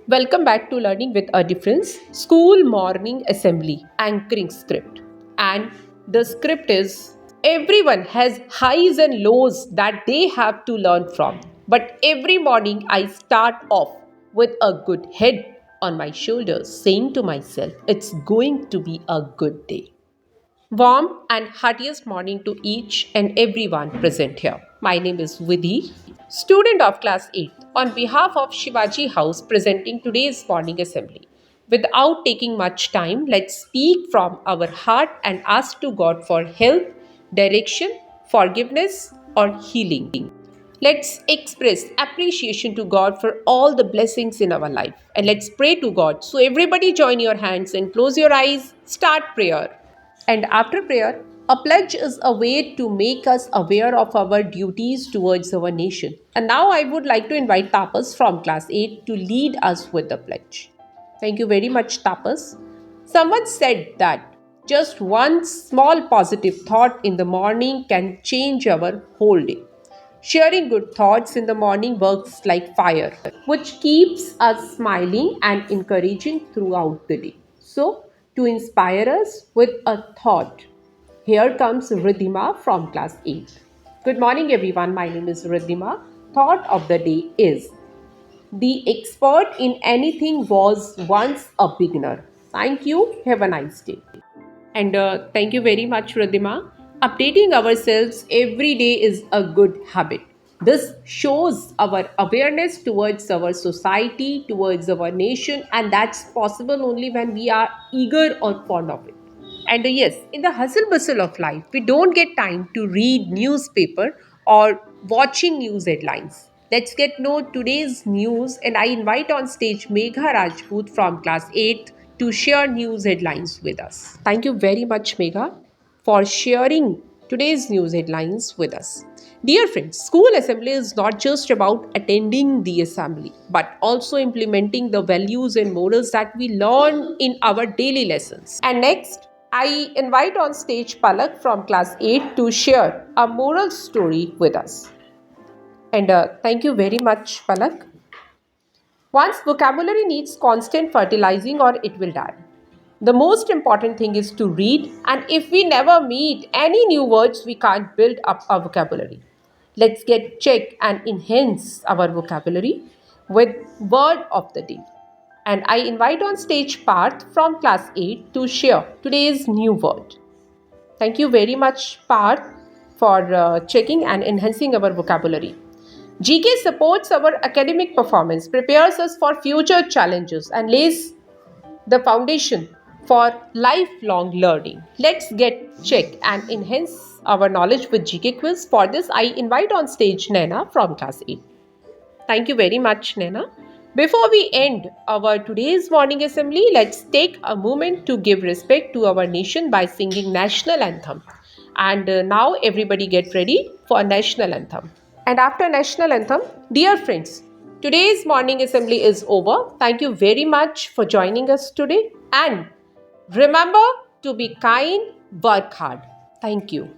Welcome back to Learning with a Difference School Morning Assembly Anchoring Script. And the script is everyone has highs and lows that they have to learn from. But every morning I start off with a good head on my shoulders, saying to myself, it's going to be a good day. Warm and heartiest morning to each and everyone present here. My name is Vidhi, student of class 8, on behalf of Shivaji House presenting today's morning assembly. Without taking much time, let's speak from our heart and ask to God for help, direction, forgiveness, or healing. Let's express appreciation to God for all the blessings in our life. And let's pray to God. So, everybody, join your hands and close your eyes. Start prayer. And after prayer, a pledge is a way to make us aware of our duties towards our nation. And now I would like to invite Tapas from class 8 to lead us with the pledge. Thank you very much, Tapas. Someone said that just one small positive thought in the morning can change our whole day. Sharing good thoughts in the morning works like fire, which keeps us smiling and encouraging throughout the day. So, to inspire us with a thought, here comes Ridhima from class 8. Good morning, everyone. My name is Ridhima. Thought of the day is the expert in anything was once a beginner. Thank you. Have a nice day. And thank you very much, Radhima. Updating ourselves every day is a good habit. This shows our awareness towards our society, towards our nation, and that's possible only when we are eager or fond of it. And yes, in the hustle bustle of life, we don't get time to read newspaper or watching news headlines. Let's get know today's news, and I invite on stage Megha Rajput from class 8 to share news headlines with us. Thank you very much, Megha, for sharing today's news headlines with us. Dear friends, school assembly is not just about attending the assembly, but also implementing the values and morals that we learn in our daily lessons. And next, I invite on stage Palak from class 8 to share a moral story with us. And thank you very much, Palak. One's vocabulary needs constant fertilizing or it will die. The most important thing is to read, and if we never meet any new words, we can't build up our vocabulary. Let's get check and enhance our vocabulary with word of the day. And I invite on stage Parth from class 8 to share today's new word. Thank you very much, Parth, for checking and enhancing our vocabulary. GK supports our academic performance, prepares us for future challenges, and lays the foundation for lifelong learning. Let's get check and enhance our knowledge with GK quiz. For this, I invite on stage Naina from class 8. Thank you very much, Naina. Before we end our today's morning assembly, let's take a moment to give respect to our nation by singing national anthem. And now everybody get ready for national anthem. And after national anthem, dear friends, today's morning assembly is over. Thank you very much for joining us today. And remember to be kind, work hard. Thank you.